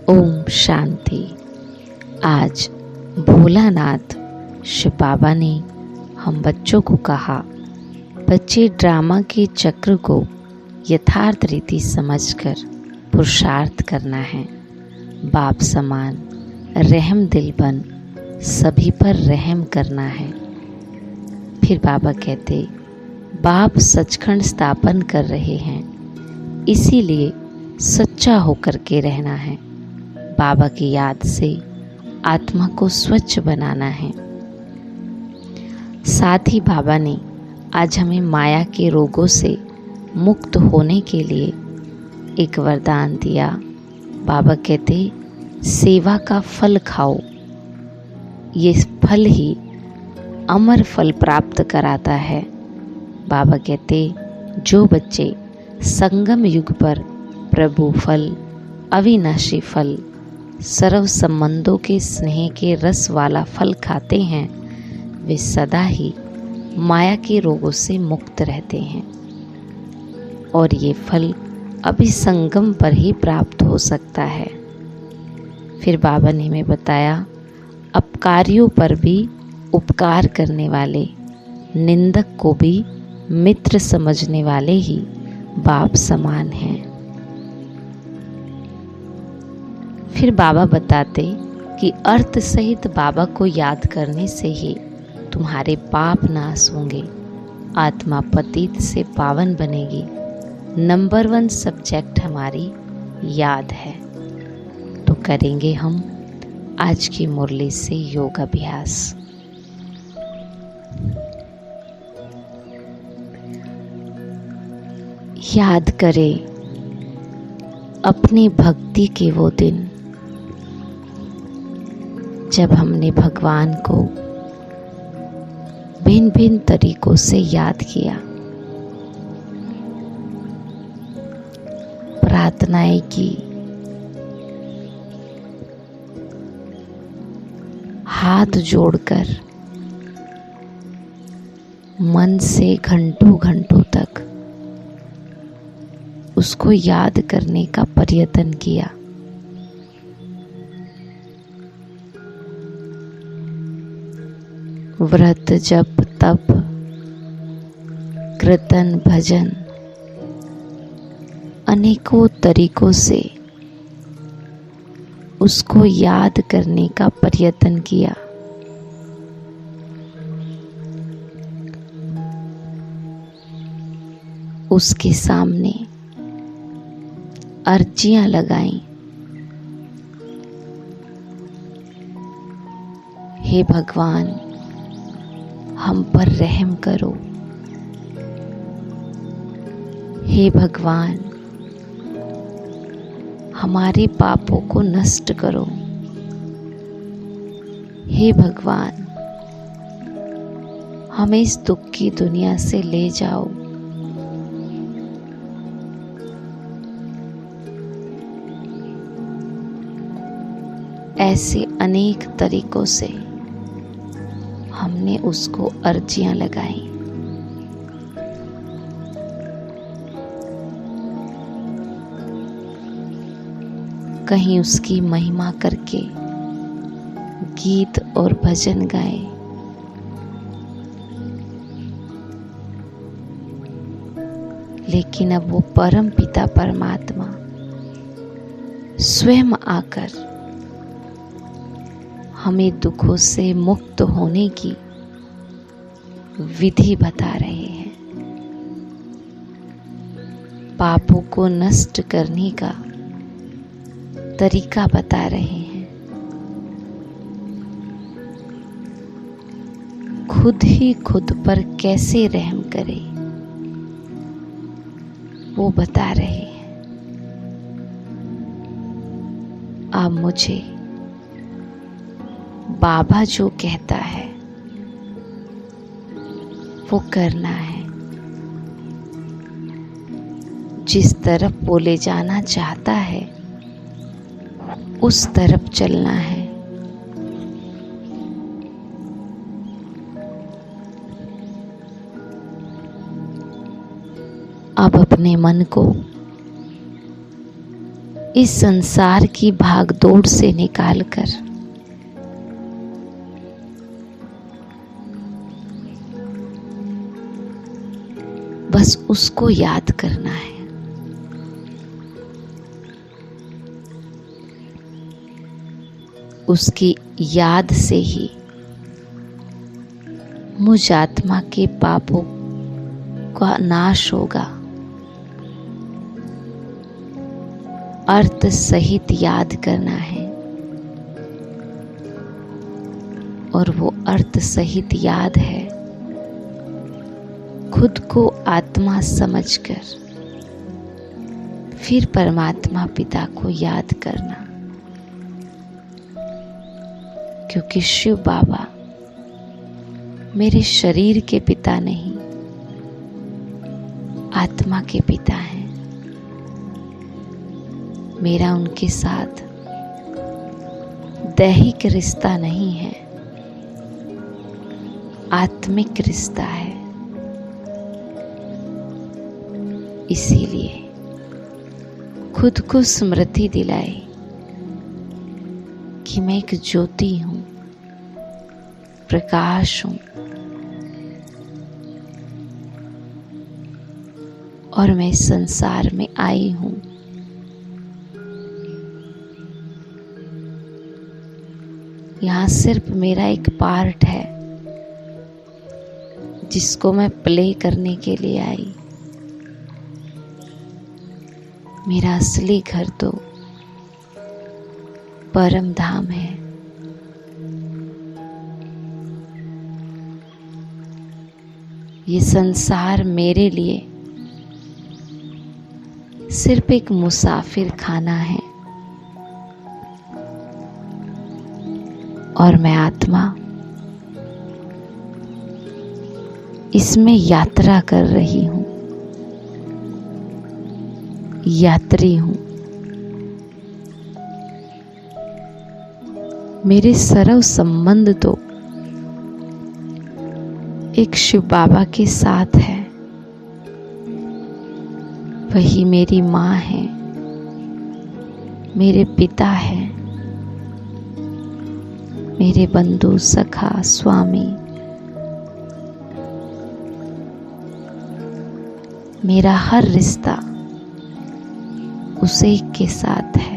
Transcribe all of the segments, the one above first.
ओम शांति। आज भोलानाथ शिव बाबा ने हम बच्चों को कहा, बच्चे ड्रामा के चक्र को यथार्थ रीति समझकर पुरुषार्थ करना है। बाप समान रहम दिल बन सभी पर रहम करना है। फिर बाबा कहते, बाप सचखंड स्थापन कर रहे हैं, इसीलिए सच्चा होकर के रहना है। बाबा की याद से आत्मा को स्वच्छ बनाना है। साथ ही बाबा ने आज हमें माया के रोगों से मुक्त होने के लिए एक वरदान दिया। बाबा कहते, सेवा का फल खाओ, ये फल ही अमर फल प्राप्त कराता है। बाबा कहते, जो बच्चे संगम युग पर प्रभु फल, अविनाशी फल, सर्व संबंधों के स्नेह के रस वाला फल खाते हैं, वे सदा ही माया के रोगों से मुक्त रहते हैं। और ये फल अभी संगम पर ही प्राप्त हो सकता है। फिर बाबा ने हमें बताया, अपकारियों पर भी उपकार करने वाले, निंदक को भी मित्र समझने वाले ही बाप समान हैं। फिर बाबा बताते कि अर्थ सहित बाबा को याद करने से ही तुम्हारे पाप नाश होंगे, आत्मा पतित से पावन बनेगी। नंबर 1 सब्जेक्ट हमारी याद है। तो करेंगे हम आज की मुरली से योग अभ्यास। याद करें अपनी भक्ति के वो दिन जब हमने भगवान को भिन्न भिन्न तरीकों से याद किया, प्रार्थनाएं की, हाथ जोड़कर मन से घंटों घंटों तक उसको याद करने का प्रयत्न किया। व्रत, जप, तप, कीर्तन, भजन, अनेकों तरीकों से उसको याद करने का प्रयत्न किया। उसके सामने अर्जियां लगाई, हे भगवान, हम पर रहम करो। हे भगवान, हमारे पापों को नष्ट करो। हे भगवान, हमें इस दुख की दुनिया से ले जाओ। ऐसे अनेक तरीकों से हमने उसको अर्जियां लगाई। कहीं उसकी महिमा करके गीत और भजन गाए, लेकिन अब वो परम पिता परमात्मा स्वयं आकर हमें दुखों से मुक्त होने की विधि बता रहे हैं, पापों को नष्ट करने का तरीका बता रहे हैं, खुद ही खुद पर कैसे रहम करें वो बता रहे हैं। आप मुझे बाबा जो कहता है वो करना है, जिस तरफ वो ले जाना चाहता है उस तरफ चलना है। अब अपने मन को इस संसार की भागदौड़ से निकालकर बस उसको याद करना है। उसकी याद से ही मुझ आत्मा के पापों का नाश होगा। अर्थ सहित याद करना है और वो अर्थ सहित याद है खुद को आत्मा समझकर फिर परमात्मा पिता को याद करना, क्योंकि शिव बाबा मेरे शरीर के पिता नहीं, आत्मा के पिता हैं। मेरा उनके साथ दैहिक रिश्ता नहीं है, आत्मिक रिश्ता है। इसीलिए खुद को स्मृति दिलाए कि मैं एक ज्योति हूँ, प्रकाश हूँ और मैं इस संसार में आई हूँ। यहाँ सिर्फ मेरा एक पार्ट है जिसको मैं प्ले करने के लिए आई। मेरा असली घर तो परम धाम है। ये संसार मेरे लिए सिर्फ एक मुसाफिर खाना है और मैं आत्मा इसमें यात्रा कर रही हूँ, यात्री हूँ। मेरे सर्व संबंध तो एक शिव बाबा के साथ है। वही मेरी माँ है, मेरे पिता है, मेरे बंधु सखा स्वामी। मेरा हर रिश्ता उसे के साथ है।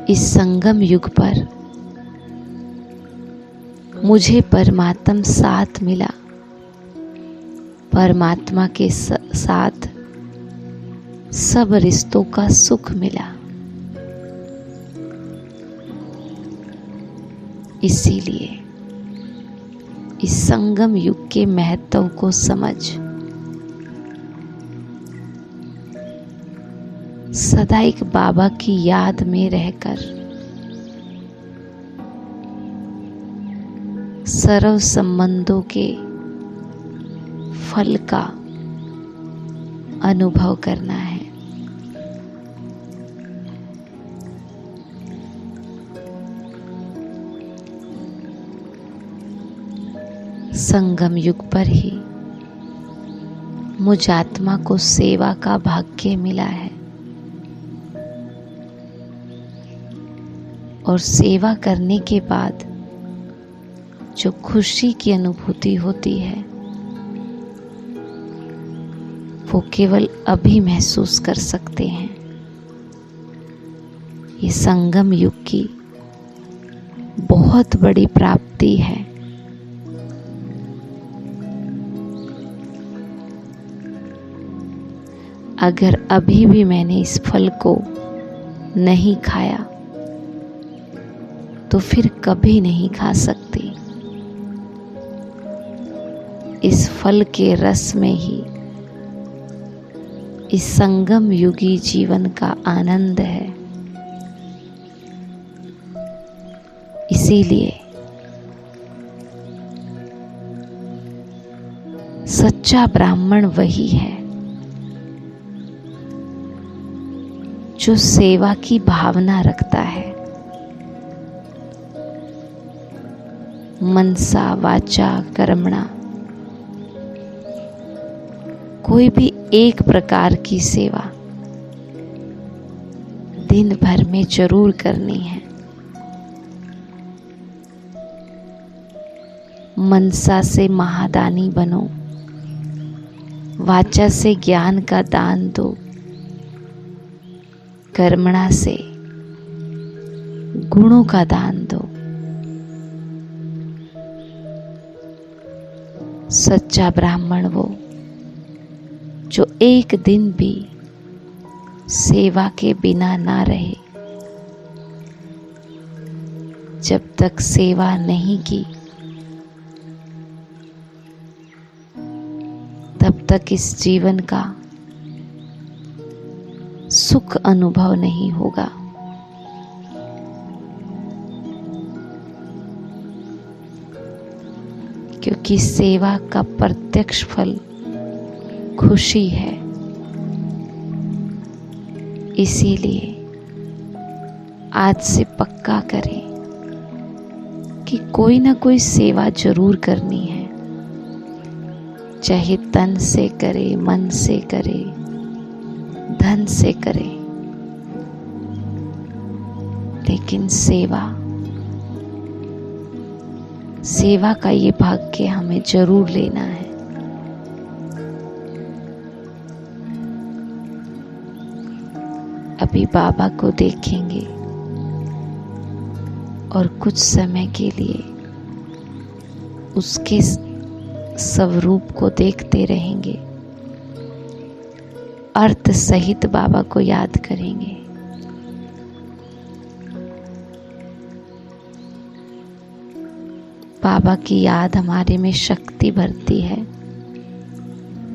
इस संगम युग पर मुझे परमात्मा साथ मिला, परमात्मा के साथ सब रिश्तों का सुख मिला। इसीलिए इस संगम युग के महत्व को समझ सदा एक बाबा की याद में रहकर सर्व संबंधों के फल का अनुभव करना है। संगम युग पर ही मुझ आत्मा को सेवा का भाग्य मिला है और सेवा करने के बाद जो खुशी की अनुभूति होती है वो केवल अभी महसूस कर सकते हैं। ये संगम युग की बहुत बड़ी प्राप्ति है। अगर अभी भी मैंने इस फल को नहीं खाया तो फिर कभी नहीं खा सकती। इस फल के रस में ही इस संगम युगी जीवन का आनंद है। इसीलिए सच्चा ब्राह्मण वही है जो सेवा की भावना रखता है, मनसा वाचा कर्मणा, कोई भी एक प्रकार की सेवा दिन भर में जरूर करनी है। मनसा से महादानी बनो, वाचा से ज्ञान का दान दो, कर्मणा से गुणों का दान दो। सच्चा ब्राह्मण वो जो एक दिन भी सेवा के बिना ना रहे। जब तक सेवा नहीं की तब तक इस जीवन का सुख अनुभव नहीं होगा। क्योंकि सेवा का प्रत्यक्ष फल खुशी है। इसीलिए आज से पक्का करें कि कोई ना कोई सेवा जरूर करनी है, चाहे तन से करे, मन से करे, धन से करे, लेकिन सेवा का ये भाग्य हमें जरूर लेना है। अभी बाबा को देखेंगे और कुछ समय के लिए उसके स्वरूप को देखते रहेंगे, अर्थ सहित बाबा को याद करेंगे। बाबा की याद हमारे में शक्ति भरती है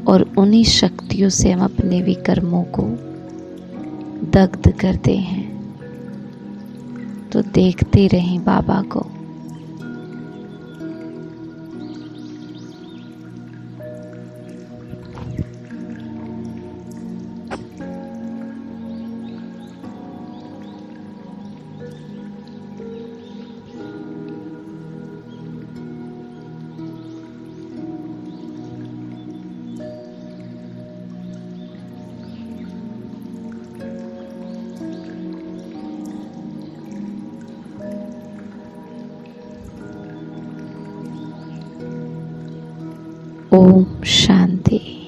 और उन्हीं शक्तियों से हम अपने विकर्मों को दग्ध करते हैं। तो देखते रहें बाबा को। ओम शांति।